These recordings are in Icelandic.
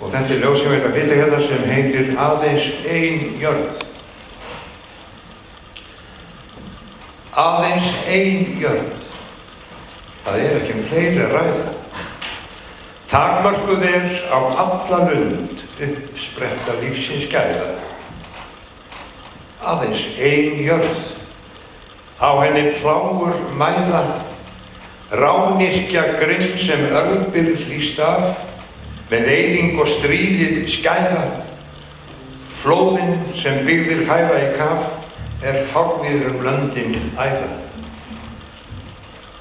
Og þetta ljóð sem ég ætla að flytja hérna sem heitir Aðeins ein jörð. Aðeins ein jörð. Það ekki fleiri að ræða. Takmörkuð á alla lund uppspretta lífsins gæða. Aðeins ein jörð. Á henni plágur mæða, rányrkja grimm sem örbirð hlýst af, með eyðing og stríðið skæða. Flóðin sem byggðir færa í kaf, fárviður löndin æða.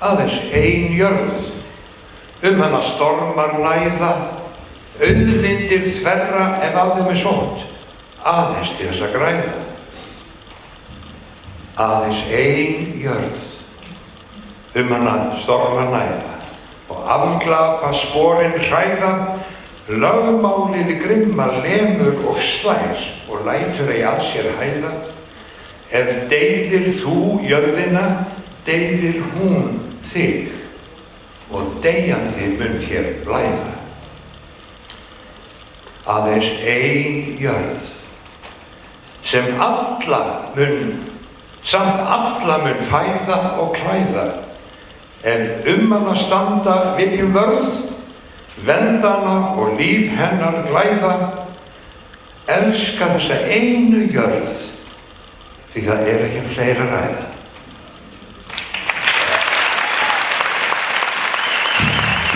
Aðeins ein jörð, hana stormar næða, auðlindir þverra ef af þeim sótt, aðeins til þess að græða. Aðeins ein jörð, hana stormar næða, og afglapa sporin hræða, lögmálið grimma lemur og slær, og lætur ei að sér hæða. Ef deyðir þú jörðina, deyðir hún þig, og deyjandi mun þér blæða. Aðeins ein jörð, sem samt alla mun fæða og klæða, ef hana standa viljum vörð, vernda hana og líf hennar glæða, elska þessa einu jörð, því það ekki fleira að ræða.